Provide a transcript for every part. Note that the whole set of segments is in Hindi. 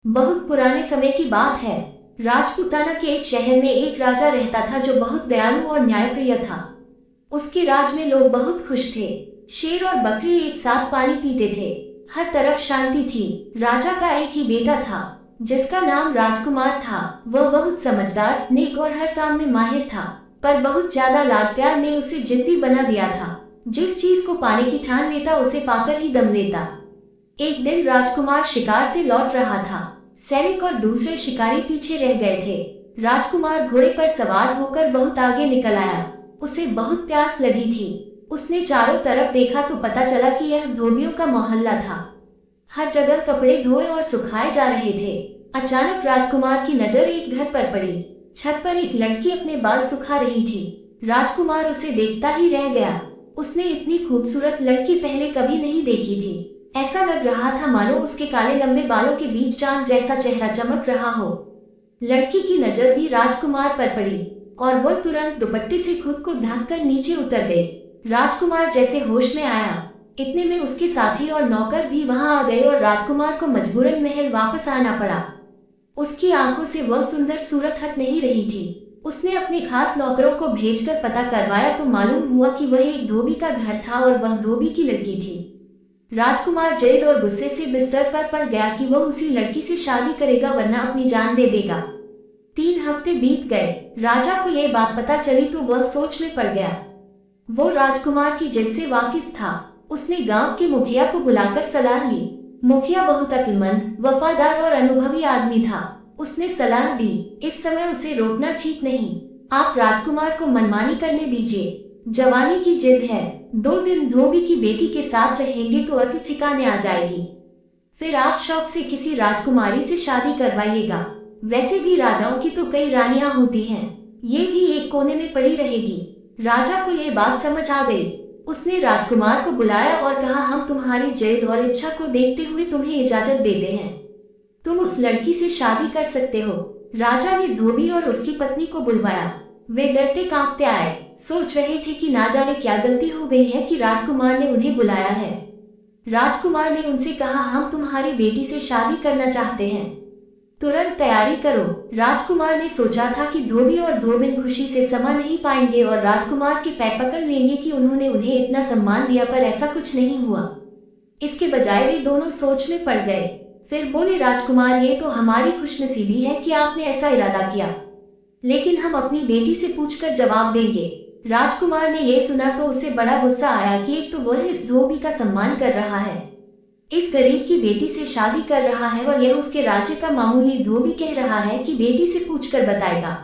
बहुत पुराने समय की बात है। राजपूताना के एक शहर में एक राजा रहता था जो बहुत दयालु और न्यायप्रिय था। उसके राज में लोग बहुत खुश थे। शेर और बकरी एक साथ पानी पीते थे। हर तरफ शांति थी। राजा का एक ही बेटा था जिसका नाम राजकुमार था। वह बहुत समझदार, नेक और हर काम में माहिर था। पर बहुत ज्यादा लाड प्यार ने उसे जिद्दी बना दिया था। जिस चीज को पाने की ठान लेता उसे पाकर ही दम लेता। एक दिन राजकुमार शिकार से लौट रहा था। सैनिक और दूसरे शिकारी पीछे रह गए थे। राजकुमार घोड़े पर सवार होकर बहुत आगे निकल आया। उसे बहुत प्यास लगी थी। उसने चारों तरफ देखा तो पता चला कि यह धोबियों का मोहल्ला था। हर जगह कपड़े धोए और सुखाए जा रहे थे। अचानक राजकुमार की नजर एक घर पर पड़ी। छत पर एक लड़की अपने बाल सुखा रही थी। राजकुमार उसे देखता ही रह गया। उसने इतनी खूबसूरत लड़की पहले कभी नहीं देखी थी। ऐसा लग रहा था मानो उसके काले लंबे बालों के बीच चांद जैसा चेहरा चमक रहा हो। लड़की की नजर भी राजकुमार पर पड़ी और वह तुरंत दुपट्टे से खुद को ढककर नीचे उतर गई। राजकुमार जैसे होश में आया, इतने में उसके साथी और नौकर भी वहां आ गए और राजकुमार को मजबूरन महल वापस आना पड़ा। उसकी आंखों से वह सुंदर सूरत हट नहीं रही थी। उसने अपने खास नौकरों को भेजकर पता करवाया तो मालूम हुआ कि वह एक धोबी का घर था और वह धोबी की लड़की थी। राजकुमार जल्द और गुस्से से बिस्तर पर पड़ गया कि वह उसी लड़की से शादी करेगा वरना अपनी जान दे देगा। 3 हफ्ते बीत गए। राजा को यह बात पता चली तो वह सोच में पड़ गया। वो राजकुमार की जिद से वाकिफ था। उसने गांव के मुखिया को बुलाकर सलाह ली। मुखिया बहुत अक्लमंद, वफादार और अनुभवी आदमी था। उसने सलाह दी, इस समय उसे रोकना ठीक नहीं। आप राजकुमार को मनमानी करने दीजिए। जवानी की जिद है। 2 दिन धोबी की बेटी के साथ रहेंगे तो अति ठिकाने आ जाएगी। फिर आप शौक से किसी राजकुमारी से शादी करवाइएगा। वैसे भी राजाओं की तो कई रानियां होती हैं, ये भी एक कोने में पड़ी रहेगी। राजा को यह बात समझ आ गई। उसने राजकुमार को बुलाया और कहा, हम तुम्हारी जिद और इच्छा को देखते हुए तुम्हें इजाजत देते हैं। तुम उस लड़की से शादी कर सकते हो। राजा ने धोबी और उसकी पत्नी को बुलवाया। वे डरते कांपते आए, सोच रहे थे कि ना जाने क्या गलती हो गई है कि राजकुमार ने उन्हें बुलाया है। राजकुमार ने उनसे कहा, हम तुम्हारी बेटी से शादी करना चाहते हैं, तुरंत तैयारी करो। राजकुमार ने सोचा था कि धोबी और धोबिन खुशी से समा नहीं पाएंगे और राजकुमार के पैर पकड़ लेंगे कि उन्होंने उन्हें इतना सम्मान दिया, पर ऐसा कुछ नहीं हुआ। इसके बजाय वे दोनों सोच में पड़ गए। फिर बोले, राजकुमार, ये तो हमारी खुशनसीबी है कि आपने ऐसा इरादा किया, लेकिन हम अपनी बेटी से पूछकर जवाब देंगे। राजकुमार ने यह सुना तो उसे बड़ा गुस्सा आया कि एक तो वह इस धोबी का सम्मान कर रहा है, इस गरीब की बेटी से शादी कर रहा है, और यह उसके राज्य का मामूली धोबी कह रहा है कि बेटी से पूछकर बताएगा।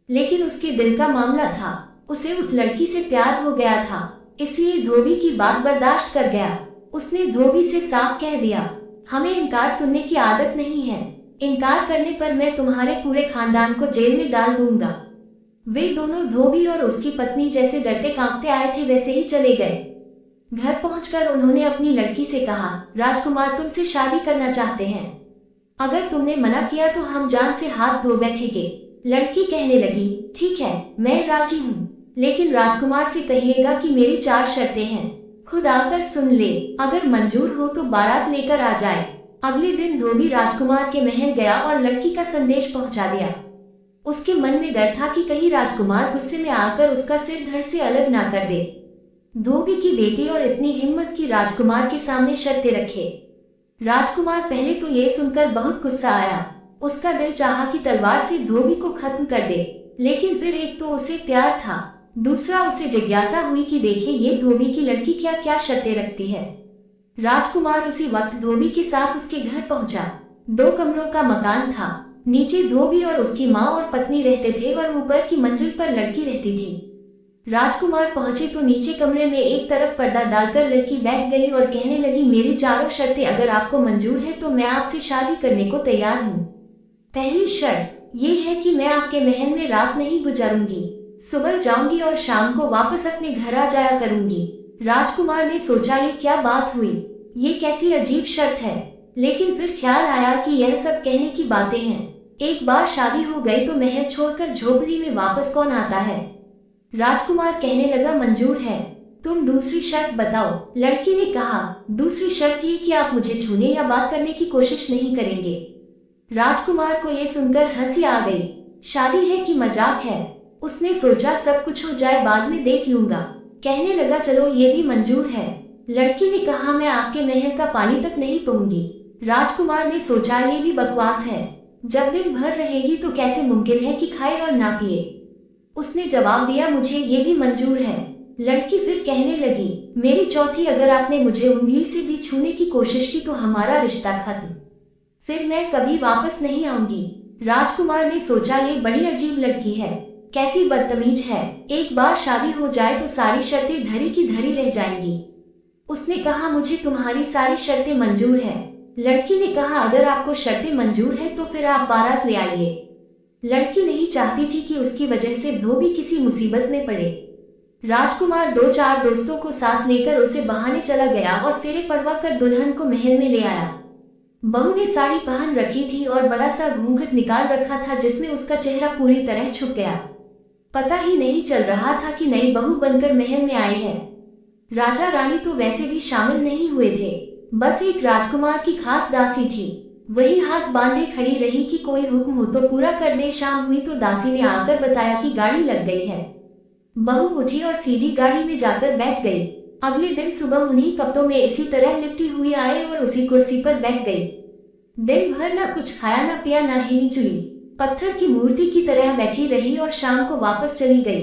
लेकिन उसके दिल का मामला था, उसे उस लड़की से प्यार हो गया था, इसलिए धोबी की बात बर्दाश्त कर गया। उसने धोबी से साफ कह दिया, हमें इनकार सुनने की आदत नहीं है। इनकार करने पर मैं तुम्हारे पूरे खानदान को जेल में डाल दूंगा। वे दोनों, धोबी और उसकी पत्नी, जैसे डरते कांपते आए थे वैसे ही चले गए। घर पहुंचकर उन्होंने अपनी लड़की से कहा, राजकुमार तुमसे शादी करना चाहते हैं। अगर तुमने मना किया तो हम जान से हाथ धो बैठेंगे। लड़की कहने लगी, ठीक है, मैं राजी हूँ, लेकिन राजकुमार से कहिएगा कि मेरी 4 शर्तें हैं। खुद आकर सुन ले, अगर मंजूर हो तो बारात लेकर आ जाए। अगले दिन धोबी राजकुमार के महल गया और लड़की का संदेश पहुंचा दिया। उसके मन में डर था कि कहीं राजकुमार गुस्से में आकर उसका सिर धड़ से अलग ना कर दे। धोबी की बेटी और इतनी हिम्मत की राजकुमार के सामने शर्तें रखे। राजकुमार पहले तो ये सुनकर बहुत गुस्सा आया। उसका दिल चाहा कि तलवार से धोबी को खत्म कर दे, लेकिन फिर एक तो उसे प्यार था, दूसरा उसे जिज्ञासा हुई कि देखे ये धोबी की लड़की क्या क्या शर्तें रखती है। राजकुमार उसी वक्त धोबी के साथ उसके घर पहुंचा। 2 कमरों का मकान था। नीचे धोबी और उसकी माँ और पत्नी रहते थे और ऊपर की मंजिल पर लड़की रहती थी। राजकुमार पहुंचे तो नीचे कमरे में एक तरफ पर्दा डालकर लड़की बैठ गई और कहने लगी, मेरी 4 शर्तें अगर आपको मंजूर है तो मैं आपसे शादी करने को तैयार हूँ। पहली शर्त ये है कि मैं आपके महल में रात नहीं गुजारूंगी, सुबह जाऊंगी और शाम को वापस अपने घर आ जाया करूंगी। राजकुमार ने सोचा, ये क्या बात हुई, ये कैसी अजीब शर्त है, लेकिन फिर ख्याल आया कि यह सब कहने की बातें हैं। एक बार शादी हो गई तो महल छोड़कर झोपड़ी में वापस कौन आता है। राजकुमार कहने लगा, मंजूर है, तुम दूसरी शर्त बताओ। लड़की ने कहा, दूसरी शर्त ये कि आप मुझे छूने या बात करने की कोशिश नहीं करेंगे। राजकुमार को ये सुनकर हंसी आ गई। शादी है कि मजाक है? उसने सोचा सब कुछ हो जाए बाद में देख लूंगा। कहने लगा चलो ये भी मंजूर है। लड़की ने कहा मैं आपके महल का पानी तक नहीं पीऊंगी। राजकुमार ने सोचा ये भी बकवास है, जब दिन भर रहेगी तो कैसे मुमकिन है कि खाए और ना पिए। उसने जवाब दिया मुझे ये भी मंजूर है। लड़की फिर कहने लगी मेरी चौथी, अगर आपने मुझे उंगली से भी छूने की कोशिश की तो हमारा रिश्ता खत्म, फिर मैं कभी वापस नहीं आऊंगी। राजकुमार ने सोचा ये बड़ी अजीब लड़की है, कैसी बदतमीज है, एक बार शादी हो जाए तो सारी शर्तें धरी की धरी रह जाएंगी। उसने कहा मुझे तुम्हारी सारी शर्तें मंजूर है। लड़की ने कहा अगर आपको शर्तें मंजूर है तो फिर आप बारात ले आइए। लड़की नहीं चाहती थी कि उसकी वजह से धोबी किसी मुसीबत में पड़े। राजकुमार 2-4 दोस्तों को साथ लेकर उसे बहाने चला गया और फेरे पड़वा कर दुल्हन को महल में ले आया। बहू ने साड़ी पहन रखी थी और बड़ा सा घूंघट निकाल रखा था जिसमें उसका चेहरा पूरी तरह छुप गया। पता ही नहीं चल रहा था कि नई बहू बनकर महल में आई है। राजा रानी तो वैसे भी शामिल नहीं हुए थे, बस एक राजकुमार की खास दासी थी। वही हाथ बांधे खड़ी रही कि कोई हुक्म हो तो पूरा कर दे। शाम हुई तो दासी ने आकर बताया कि गाड़ी लग गई है। बहू उठी और सीधी गाड़ी में जाकर बैठ गई। अगले दिन सुबह उन्हीं कपड़ों में इसी तरह लिपटी हुई आए और उसी कुर्सी पर बैठ गई। दिन भर न कुछ खाया न पिया न हिली जुली, पत्थर की मूर्ति की तरह बैठी रही और शाम को वापस चली गई।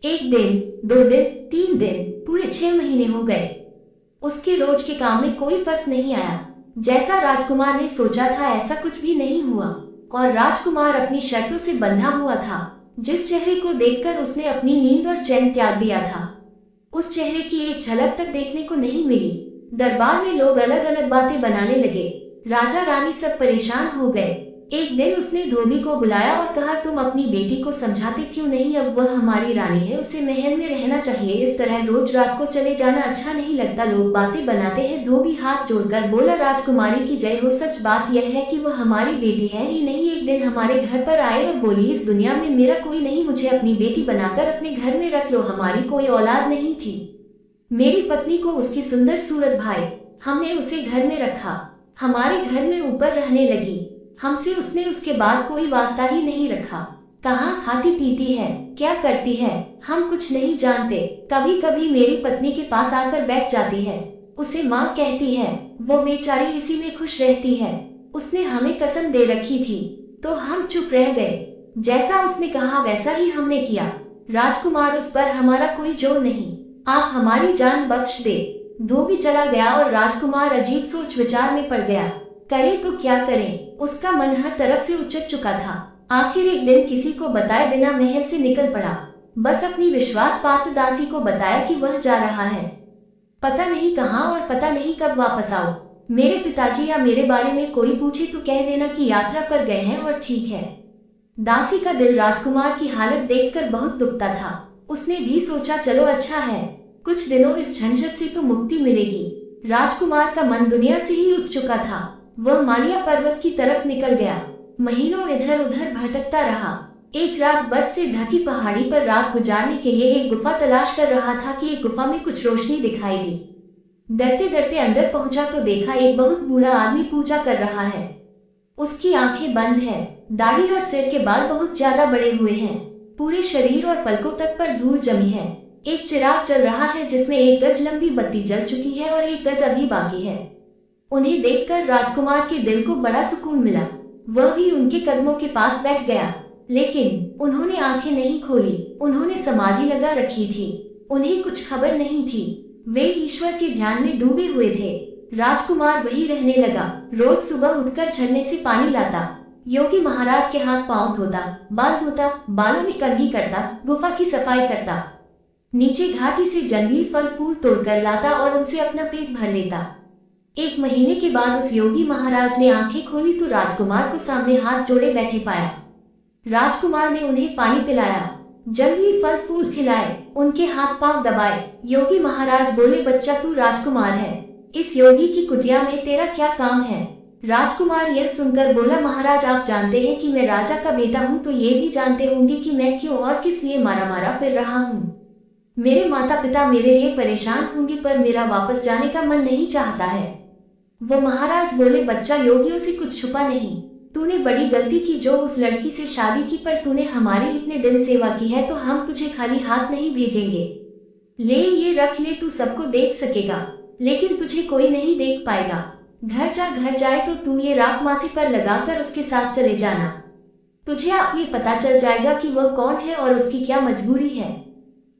1 दिन, 2 दिन, 3 दिन, पूरे 6 महीने हो गए। उसके रोज के काम में कोई फर्क नहीं आया। जैसा राजकुमार ने सोचा था ऐसा कुछ भी नहीं हुआ और राजकुमार अपनी शर्तों से बंधा हुआ था। जिस चेहरे को देखकर उसने अपनी नींद और चैन त्याग दिया था, उस चेहरे की एक झलक तक देखने को नहीं मिली। दरबार में लोग अलग अलग बातें बनाने लगे। राजा रानी सब परेशान हो गए। एक दिन उसने धोबी को बुलाया और कहा तुम अपनी बेटी को समझाते क्यों नहीं? अब वह हमारी रानी है, उसे महल में रहना चाहिए। इस तरह रोज रात को चले जाना अच्छा नहीं लगता। लोग बातें बनाते हैं। धोबी हाथ जोड़कर बोला राजकुमारी की जय हो। सच बात यह है कि वह हमारी बेटी है ही नहीं। एक दिन हमारे घर पर आए और बोली इस दुनिया में मेरा कोई नहीं, मुझे अपनी बेटी बनाकर अपने घर में रख लो। हमारी कोई औलाद नहीं थी। मेरी पत्नी को उसकी सुंदर सूरत भाई, हमने उसे घर में रखा, हमारे घर में ऊपर रहने लगी। हमसे उसने उसके बाद कोई वास्ता ही नहीं रखा। कहाँ खाती पीती है, क्या करती है, हम कुछ नहीं जानते। कभी कभी मेरी पत्नी के पास आकर बैठ जाती है, उसे माँ कहती है, वो बेचारी इसी में खुश रहती है। उसने हमें कसम दे रखी थी तो हम चुप रह गए। जैसा उसने कहा वैसा ही हमने किया। राजकुमार उस पर हमारा कोई जोर नहीं, आप हमारी जान बख्श दे। धोबी चला गया और राजकुमार अजीब सोच विचार में पड़ गया। करें तो क्या करें? उसका मन हर तरफ से उचट चुका था। आखिर एक दिन किसी को बताए बिना महल से निकल पड़ा। बस अपनी विश्वास पात्र दासी को बताया कि वह जा रहा है, पता नहीं कहाँ और पता नहीं कब वापस आओ। मेरे पिताजी या मेरे बारे में कोई पूछे तो कह देना कि यात्रा पर गए हैं और ठीक है। दासी का दिल राजकुमार की हालत देखकर बहुत दुखता था। उसने भी सोचा चलो अच्छा है, कुछ दिनों इस झंझट से तो मुक्ति मिलेगी। राजकुमार का मन दुनिया से ही उठ चुका था। वह मालिया पर्वत की तरफ निकल गया। महीनों इधर उधर भटकता रहा। एक रात बर्फ से ढकी पहाड़ी पर रात गुजारने के लिए एक गुफा तलाश कर रहा था कि एक गुफा में कुछ रोशनी दिखाई दी। डरते डरते अंदर पहुंचा तो देखा एक बहुत बूढ़ा आदमी पूजा कर रहा है। उसकी आंखें बंद है, दाढ़ी और सिर के बाल बहुत ज्यादा बड़े हुए हैं। पूरे शरीर और पलकों तक पर धूल जमी है। एक चिराग जल रहा है जिसमें 1 गज लंबी बत्ती जल चुकी है और 1 गज अभी बाकी है। उन्हें देखकर राजकुमार के दिल को बड़ा सुकून मिला। वह भी उनके कदमों के पास बैठ गया, लेकिन उन्होंने आंखें नहीं खोली। उन्होंने समाधि लगा रखी थी। उन्हें कुछ खबर नहीं थी। वे ईश्वर के ध्यान में डूबे हुए थे। राजकुमार वही रहने लगा। रोज सुबह उठकर झरने से पानी लाता, योगी महाराज के हाथ पांव धोता, बाल धोता, बालों में कंघी करता, गुफा की सफाई करता, नीचे घाटी से जंगली फल फूल तोड़कर लाता और उनसे अपना पेट भर लेता। 1 महीने के बाद उस योगी महाराज ने आंखें खोली तो राजकुमार को सामने हाथ जोड़े बैठे पाया। राजकुमार ने उन्हें पानी पिलाया, जंगली फल फूल खिलाए, उनके हाथ पांव दबाए। योगी महाराज बोले बच्चा तू राजकुमार है, इस योगी की कुटिया में तेरा क्या काम है? राजकुमार यह सुनकर बोला महाराज आप जानते हैं कि मैं राजा का बेटा हूँ, तो ये भी जानते होंगे कि मैं क्यों और किस लिए मारा मारा फिर रहा हूँ। मेरे माता पिता मेरे लिए परेशान होंगे पर मेरा वापस जाने का मन नहीं चाहता है। वो महाराज बोले बच्चा योगियों से कुछ छुपा नहीं, तूने बड़ी गलती की जो उस लड़की से शादी की, पर तूने हमारी इतने दिन सेवा की है तो हम तुझे खाली हाथ नहीं भेजेंगे। ले ये रख ले, तू सबको देख सकेगा लेकिन तुझे कोई नहीं देख पाएगा। घर जाए तो तू ये राख माथे पर लगाकर उसके साथ चले जाना। तुझे आप ये पता चल जाएगा कि वह कौन है और उसकी क्या मजबूरी है।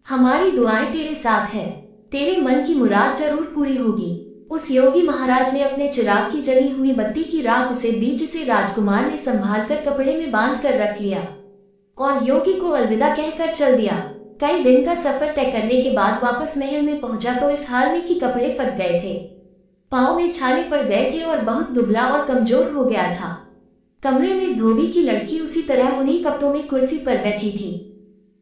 हमारी दुआएं तेरे साथ है, तेरे मन की मुराद जरूर पूरी होगी। उस योगी महाराज ने अपने चिराग की जली हुई बत्ती की राख उसे दी, जिसे राजकुमार ने संभालकर कपड़े में बांध कर रख लिया और योगी को अलविदा कहकर चल दिया। कई दिन का सफर तय करने के बाद वापस महल में पहुंचा तो इस हाल में कि कपड़े फट गए थे, पाँव में छाले पड़ गए थे और बहुत दुबला और कमजोर हो गया था। कमरे में धोबी की लड़की उसी तरह उन्हीं कपड़ों में कुर्सी पर बैठी थी।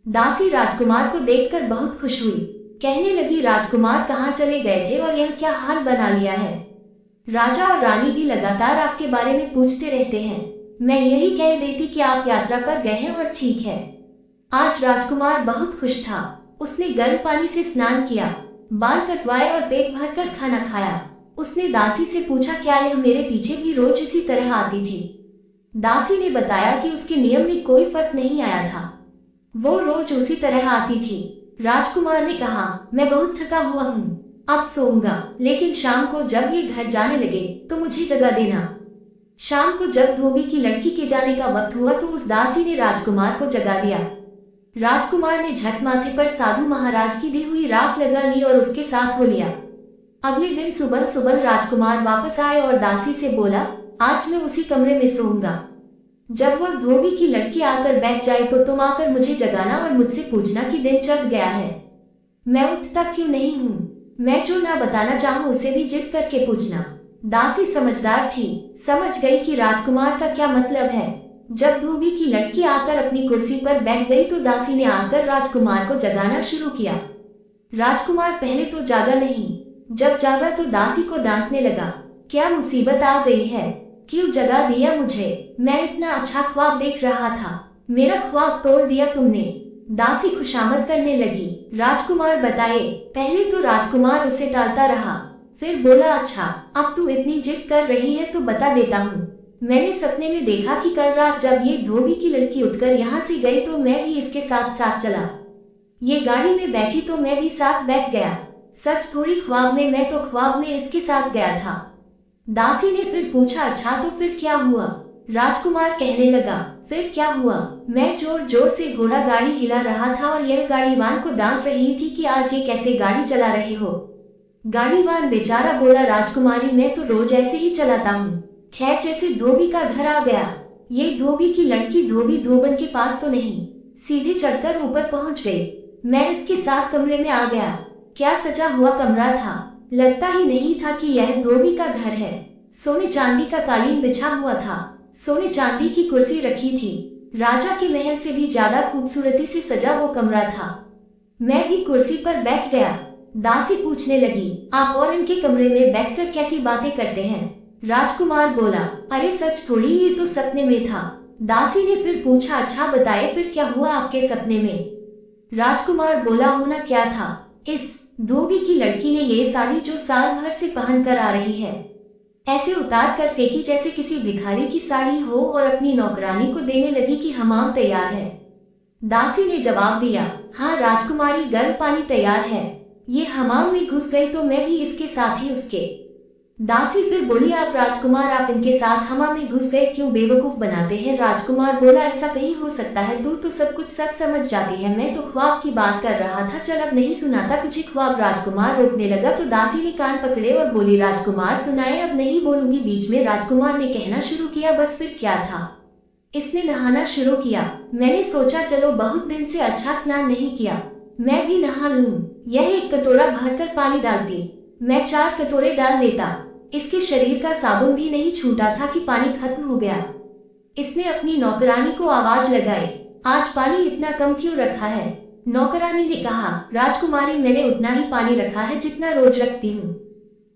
दासी राजकुमार को देखकर बहुत खुश हुई, कहने लगी, राजकुमार कहाँ चले गए थे और यह क्या हाल बना लिया है। राजा और रानी भी लगातार आपके बारे में पूछते रहते हैं। मैं यही कह देती कि आप यात्रा पर गए हैं और ठीक है। आज राजकुमार बहुत खुश था। उसने गर्म पानी से स्नान किया, बाल कटवाए और पेट भरकर खाना खाया। उसने दासी से पूछा, क्या यह मेरे पीछे भी रोज इसी तरह आती थी। दासी ने बताया कि उसके नियम में कोई फर्क नहीं आया था, वो रोज उसी तरह आती थी। राजकुमार ने कहा, मैं बहुत थका हुआ हूँ, अब सोऊंगा, लेकिन शाम को जब ये घर जाने लगे तो मुझे जगा देना। शाम को जब धोबी की लड़की के जाने का वक्त हुआ तो उस दासी ने राजकुमार को जगा दिया। राजकुमार ने झट माथे पर साधु महाराज की दी हुई राख लगा ली और उसके साथ हो लिया। अगले दिन सुबह सुबह राजकुमार वापस आए और दासी से बोला, आज मैं उसी कमरे में सोऊंगा। जब वह धोबी की लड़की आकर बैठ जाए तो तुम आकर मुझे जगाना और मुझसे पूछना कि दिन चढ़ गया है। मैं उठता क्यों नहीं हूँ। मैं जो ना बताना चाहूँ उसे भी जिद करके पूछना। दासी समझदार थी, समझ गई कि राजकुमार का क्या मतलब है। जब धोबी की लड़की आकर अपनी कुर्सी पर बैठ गई तो दासी ने आकर राजकुमार को जगाना शुरू किया। राजकुमार पहले तो जागा नहीं, जब जागा तो दासी को डांटने लगा, क्या मुसीबत आ गई है, क्यों जगा दिया मुझे, मैं इतना अच्छा ख्वाब देख रहा था, मेरा ख्वाब तोड़ दिया तुमने। दासी खुशामद करने लगी। राजकुमार बताए। पहले तो राजकुमार उसे टालता रहा, फिर बोला, अच्छा अब तू इतनी जिद कर रही है तो बता देता हूँ। मैंने सपने में देखा कि कल रात जब ये धोबी की लड़की उठकर यहाँ से गई तो मैं भी इसके साथ साथ चला। ये गाड़ी में बैठी तो मैं भी साथ बैठ गया। सच थोड़ी ख्वाब में, मैं तो ख्वाब में इसके साथ गया था। दासी ने फिर पूछा, अच्छा तो फिर क्या हुआ। राजकुमार कहने लगा, फिर क्या हुआ, मैं जोर जोर से घोड़ा गाड़ी हिला रहा था और यह गाड़ीवान को डांट रही थी कि आज ये कैसे गाड़ी चला रहे हो। गाड़ीवान बेचारा बोला, राजकुमारी मैं तो रोज ऐसे ही चलाता हूँ। खैर जैसे धोबी का घर आ गया, ये धोबी की लड़की धोबी धोबन के पास तो नहीं, सीधे चढ़कर ऊपर पहुँच गई। मैं इसके साथ कमरे में आ गया। क्या सजा हुआ कमरा था, लगता ही नहीं था कि यह धोबी का घर है। सोने चांदी का कालीन बिछा हुआ था, सोने चांदी की कुर्सी रखी थी। राजा के महल से भी ज्यादा खूबसूरती से सजा वो कमरा था। मैं भी कुर्सी पर बैठ गया। दासी पूछने लगी, आप और इनके कमरे में बैठकर कैसी बातें करते हैं। राजकुमार बोला, अरे सच थोड़ी, ये तो सपने में था। दासी ने फिर पूछा, अच्छा बताए फिर क्या हुआ आपके सपने में। राजकुमार बोला, होना क्या था, इस धोबी की लड़की ने ये साड़ी जो साल भर से पहन कर आ रही है ऐसे उतार कर फेंकी जैसे किसी भिखारी की साड़ी हो और अपनी नौकरानी को देने लगी कि हमाम तैयार है। दासी ने जवाब दिया, हाँ राजकुमारी, गर्म पानी तैयार है। ये हमाम में घुस गई तो मैं भी इसके साथ ही उसके। दासी फिर बोली, आप राजकुमार, आप इनके साथ हमाम में घुस गए, क्यों बेवकूफ बनाते हैं। राजकुमार बोला, ऐसा कहीं हो सकता है, तू तो सब कुछ सच समझ जाती है, मैं तो ख्वाब की बात कर रहा था, चल अब नहीं सुनाता तुझे ख्वाब। राजकुमार रोकने लगा तो दासी ने कान पकड़े और बोली, राजकुमार सुनाए, अब नहीं बोलूंगी। बीच में राजकुमार ने कहना शुरू किया, बस फिर क्या था, इसने नहाना शुरू किया। मैंने सोचा चलो बहुत दिन से अच्छा स्नान नहीं किया, मैं भी नहा लूं। यह एक कटोरा भरकर पानी डालती, मैं 4 कटोरे डाल लेता। इसके शरीर का साबुन भी नहीं छूटा था कि पानी खत्म हो गया। इसने अपनी नौकरानी को आवाज लगाई, आज पानी इतना कम क्यों रखा है। नौकरानी ने कहा, राजकुमारी मैंने उतना ही पानी रखा है जितना रोज रखती हूँ,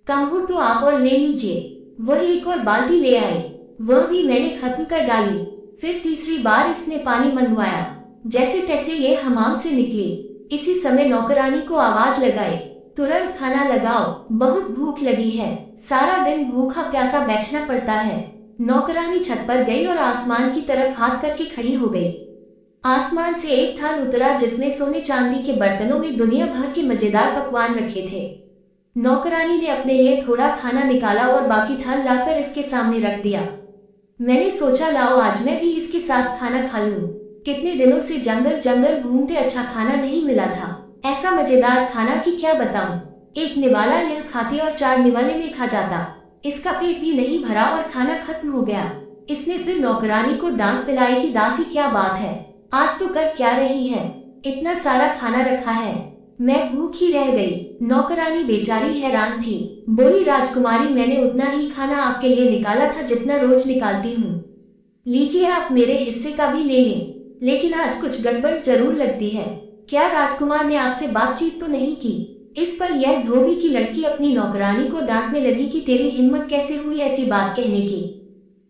कम हो तो आप और ले लीजिए। वह एक और बाल्टी ले आए, वह भी मैंने खत्म कर डाली। फिर तीसरी बार इसने पानी मंगवाया, जैसे तैसे ये हमाम से निकली। इसी समय नौकरानी को आवाज लगाई, तुरंत खाना लगाओ, बहुत भूख लगी है, सारा दिन भूखा प्यासा बैठना पड़ता है। नौकरानी छत पर गई और आसमान की तरफ हाथ करके खड़ी हो गई। आसमान से एक थाल उतरा जिसमें सोने चांदी के बर्तनों में दुनिया भर के मजेदार पकवान रखे थे। नौकरानी ने अपने लिए थोड़ा खाना निकाला और बाकी थाल लाकर इसके सामने रख दिया। मैंने सोचा लाओ आज मैं भी इसके साथ खाना खा लूं। कितने दिनों से जंगल जंगल घूमते अच्छा खाना नहीं मिला था। ऐसा मजेदार खाना कि क्या बताऊं। एक निवाला यह खाती और 4 निवाले में खा जाता। इसका पेट भी नहीं भरा और खाना खत्म हो गया। इसने फिर नौकरानी को डांट पिलाई कि दासी क्या बात है, आज तो कर क्या रही है, इतना सारा खाना रखा है, मैं भूखी रह गई। नौकरानी बेचारी हैरान थी। बोली राजकुमारी मैंने उतना ही खाना आपके लिए निकाला था जितना रोज निकालती हूँ। लीजिए आप मेरे हिस्से का भी ले लें, लेकिन आज कुछ गड़बड़ जरूर लगती है। क्या राजकुमार ने आपसे बातचीत तो नहीं की? इस पर यह धोबी की लड़की अपनी नौकरानी को डांटने लगी कि तेरी हिम्मत कैसे हुई ऐसी बात कहने की,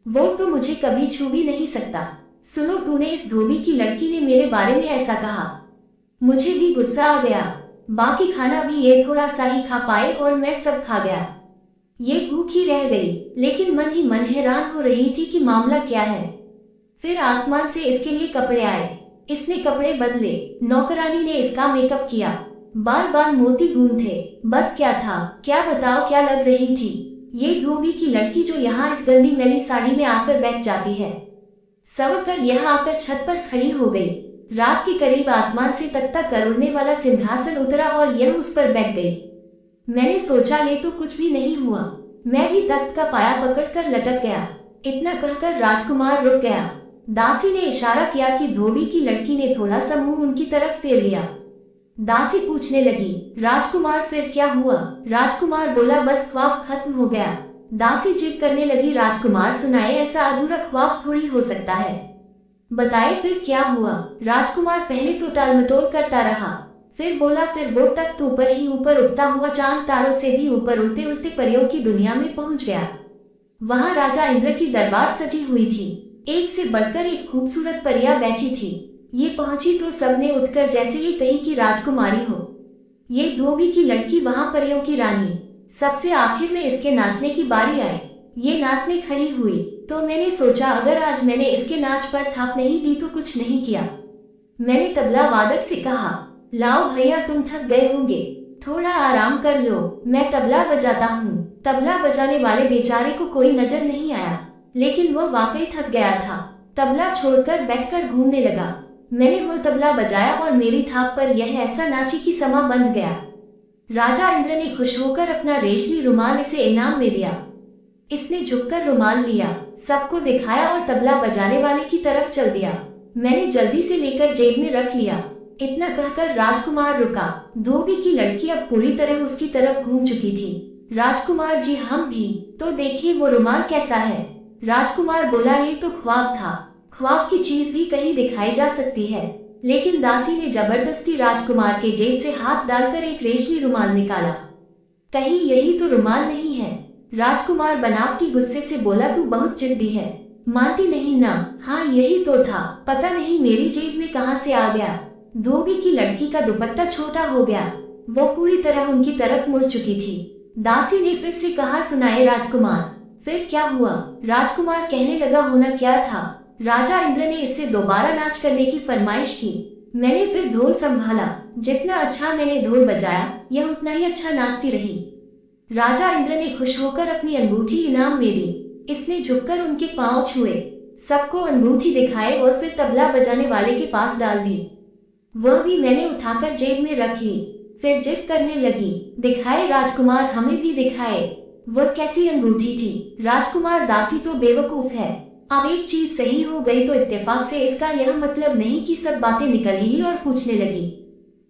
वो तो मुझे कभी छू भी नहीं सकता। सुनो तूने इस धोबी की लड़की ने मेरे बारे में ऐसा कहा। मुझे भी गुस्सा आ गया। बाकी खाना भी ये थोड़ा सा ही खा पाए और मैं सब खा गया। ये भूखी रह गई, लेकिन मन ही मन हैरान हो रही थी कि मामला क्या है। फिर आसमान से इसके लिए कपड़े आए। इसने कपड़े बदले। नौकरानी ने इसका मेकअप किया, बार बार मोती गूंथे। बस क्या था, क्या बताओ क्या लग रही थी ये धोबी की लड़की जो यहाँ इस गंदी मैली साड़ी में आकर बैठ जाती है। सब कर यह आकर छत पर खड़ी हो गई। रात के करीब आसमान से तख्ता करोड़ने वाला सिंहासन उतरा और यह उस पर बैठ गई। मैंने सोचा ये तो कुछ भी नहीं हुआ, मैं भी तख्त का पाया पकड़कर लटक गया। इतना कहकर राजकुमार रुक गया। दासी ने इशारा किया कि धोबी की लड़की ने थोड़ा सा मुंह उनकी तरफ फेर लिया। दासी पूछने लगी राजकुमार फिर क्या हुआ? राजकुमार बोला बस ख्वाब खत्म हो गया। दासी जिद करने लगी राजकुमार सुनाए, ऐसा अधूरा ख्वाब थोड़ी हो सकता है, बताए फिर क्या हुआ? राजकुमार पहले तो टालमटोल करता रहा, फिर बोला फिर वो तख्त ऊपर ही ऊपर उठता हुआ चांद तारों से भी ऊपर उड़ते उड़ते परियों की दुनिया में पहुंच गया। वहां राजा इंद्र की दरबार सजी हुई थी। एक से बढ़कर एक खूबसूरत परिया बैठी थी। ये पहुंची तो सबने उठकर जैसे ये कही कि राजकुमारी हो। ये धोबी की लड़की वहां परियों की रानी। सबसे आखिर में इसके नाचने की बारी आई। ये नाचने खड़ी हुई तो मैंने सोचा अगर आज मैंने इसके नाच पर थाप नहीं दी तो कुछ नहीं किया। मैंने तबला वादक से कहा लाओ भैया तुम थक गए होंगे, थोड़ा आराम कर लो, मैं तबला बजाता हूँ। तबला बजाने वाले बेचारे को कोई नजर नहीं आया, लेकिन वह वाकई थक गया था। तबला छोड़कर बैठकर घूमने लगा। मैंने वो तबला बजाया और मेरी थाप पर यह ऐसा नाची कि समा बंध गया। राजा इंद्र ने खुश होकर अपना रेशमी रुमाल इसे इनाम में दिया। इसने झुककर रुमाल लिया, सबको दिखाया और तबला बजाने वाले की तरफ चल दिया। मैंने जल्दी से लेकर जेब में रख लिया। इतना कहकर राजकुमार रुका। धोबी की लड़की अब पूरी तरह उसकी तरफ घूम चुकी थी। राजकुमार जी हम भी तो देखिए वो रुमाल कैसा है। राजकुमार बोला ये तो ख्वाब था, ख्वाब की चीज भी कहीं दिखाई जा सकती है। लेकिन दासी ने जबरदस्ती राजकुमार के जेब से हाथ डालकर एक रेशमी रुमाल निकाला। कहीं यही तो रुमाल नहीं है? राजकुमार बनावटी गुस्से से बोला तू बहुत जिद्दी है, मानती नहीं ना? हाँ यही तो था, पता नहीं मेरी जेब में कहां से आ गया। धोबी की लड़की का दुपट्टा छोटा हो गया, वो पूरी तरह उनकी तरफ मुड़ चुकी थी। दासी ने फिर से कहा सुनाए राजकुमार फिर क्या हुआ? राजकुमार कहने लगा होना क्या था, राजा इंद्र ने इससे दोबारा नाच करने की फरमाइश की। मैंने फिर ढोल संभाला, जितना अच्छा मैंने ढोल बजाया यह उतना ही अच्छा नाचती रही। राजा इंद्र ने खुश होकर अपनी अंगूठी इनाम में दी। इसने झुककर उनके पांव छुए, सबको अंगूठी दिखाए और फिर तबला बजाने वाले के पास डाल दी। वह भी मैंने उठाकर जेब में रख ली। फिर जिद करने लगी दिखाए राजकुमार हमें भी दिखाए। वह कैसी अंगूठी थी? राजकुमार दासी तो बेवकूफ है, अब एक चीज सही हो गई तो इत्तेफाक से इसका यह मतलब नहीं कि सब बातें निकल ही और पूछने लगी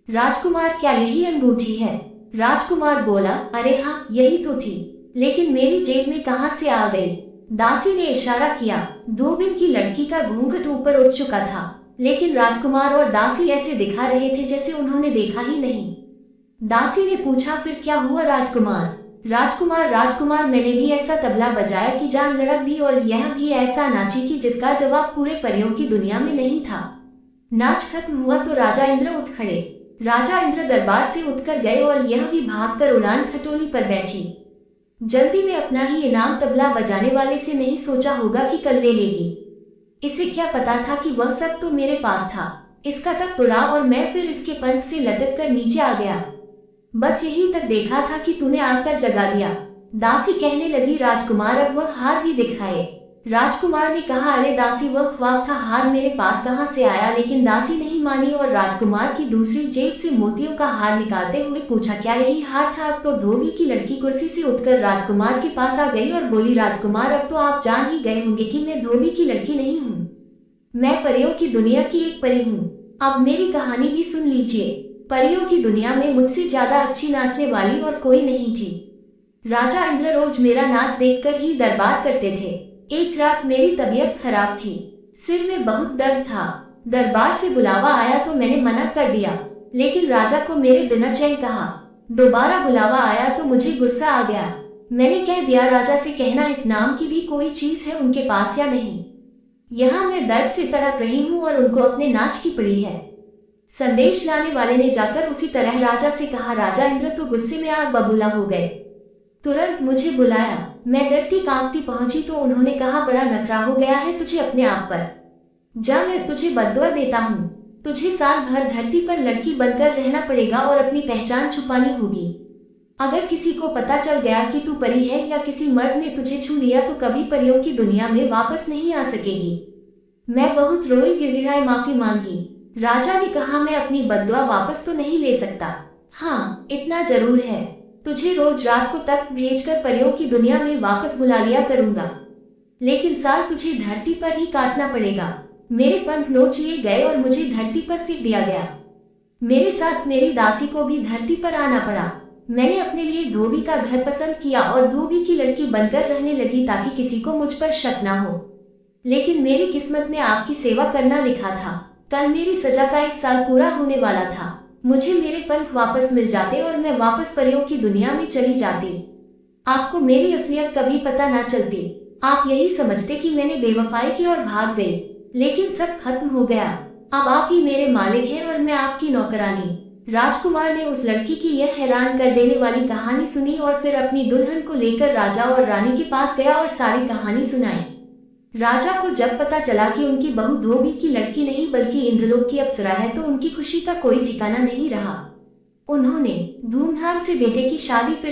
राजकुमार क्या यही अंगूठी है? राजकुमार बोला अरे हाँ यही तो थी, लेकिन मेरी जेब में कहां से आ गई? दासी ने इशारा किया। धोबी की लड़की का घूंघट ऊपर उठ चुका था, लेकिन राजकुमार और दासी ऐसे दिखा रहे थे जैसे उन्होंने देखा ही नहीं। दासी ने पूछा फिर क्या हुआ राजकुमार? राजकुमार मैंने भी ऐसा तबला बजाया कि जान लड़क दी और यह भी ऐसा नाची कि जिसका जवाब पूरे परियों की दुनिया में नहीं था। नाच खत्म हुआ तो राजा इंद्र उठ खड़े। राजा इंद्र दरबार से उठकर गए और यह भी भागकर उड़ान खटोली पर बैठी। जल्दी में अपना ही इनाम तबला बजाने वाले से नहीं सोचा होगा कि कल ले लेगी। इसे क्या पता था कि वह सब तो मेरे पास था। इसका तक तोड़ा और मैं फिर इसके पंख से लटक कर नीचे आ गया। बस यही तक देखा था कि तूने आकर जगा दिया। दासी कहने लगी, राजकुमार अब वह हार भी दिखाए। राजकुमार ने कहा, अरे दासी वह ख्वाब था, हार मेरे पास कहाँ से आया। लेकिन दासी नहीं मानी और राजकुमार की दूसरी जेब से मोतियों का हार निकालते हुए पूछा, क्या यही हार था। अब तो धोबी की लड़की कुर्सी से उठकर राजकुमार के पास आ गई और बोली, राजकुमार अब तो आप जान ही गए होंगे कि मैं धोबी की लड़की नहीं हूँ, मैं परियों की दुनिया की एक परी हूँ। अब मेरी कहानी भी सुन लीजिए। परियों की दुनिया में मुझसे ज्यादा अच्छी नाचने वाली और कोई नहीं थी। राजा इंद्र रोज मेरा नाच देखकर ही दरबार करते थे। एक रात मेरी तबीयत खराब थी, सिर में बहुत दर्द था। दरबार से बुलावा आया तो मैंने मना कर दिया, लेकिन राजा को मेरे बिना चैन कहा। दोबारा बुलावा आया तो मुझे गुस्सा आ गया। मैंने कह दिया, राजा से कहना इस नाम की भी कोई चीज है उनके पास या नहीं। यहाँ मैं दर्द से तड़प रही हूँ और उनको अपने नाच की पड़ी है। संदेश लाने वाले ने जाकर उसी तरह राजा से कहा। राजा इंद्र तो गुस्से में आग बबूला हो गए, तुरंत मुझे बुलाया। मैं डरती कांपती पहुंची तो उन्होंने कहा, बड़ा नखरा हो गया है तुझे अपने आप पर, जा मैं तुझे बद्दुआ देता हूँ। तुझे साल भर धरती पर लड़की बनकर रहना पड़ेगा और अपनी पहचान छुपानी होगी। अगर किसी को पता चल गया कि तू परी है या किसी मर्द ने तुझे छू लिया तो कभी परियों की दुनिया में वापस नहीं आ सकेगी। मैं बहुत रोई, गिड़गिड़ाई, माफी मांगी। राजा ने कहा, मैं अपनी बद्दुआ वापस तो नहीं ले सकता, हाँ इतना जरूर है, तुझे रोज रात को तख्त भेजकर परियों की दुनिया में वापस बुला लिया करूंगा, लेकिन साल तुझे धरती पर ही काटना पड़ेगा। मेरे पंख नोच लिए गए और मुझे धरती पर फेंक दिया गया। मेरे साथ मेरी दासी को भी धरती पर आना पड़ा। मैंने अपने लिए धोबी का घर पसंद किया और धोबी की लड़की बनकर रहने लगी ताकि किसी को मुझ पर शक ना हो। लेकिन मेरी किस्मत में आपकी सेवा करना लिखा था। कल मेरी सजा का 1 साल पूरा होने वाला था। मुझे मेरे पंख वापस मिल जाते और मैं वापस परियों की दुनिया में चली जाती। आपको मेरी असलियत कभी पता ना चलती। आप यही समझते कि मैंने बेवफाई की और भाग गई, लेकिन सब खत्म हो गया। अब आप ही मेरे मालिक हैं और मैं आपकी नौकरानी। राजकुमार ने उस लड़की की यह हैरान कर देने वाली कहानी सुनी और फिर अपनी दुल्हन को लेकर राजा और रानी के पास गया और सारी कहानी सुनाई। राजा को जब पता चला कि उनकी बहू धोबी की लड़की नहीं बल्कि इंद्रलोक की अप्सरा है तो उनकी खुशी का कोई ठिकाना नहीं रहा। उन्होंने धूमधाम से बेटे की शादी फिर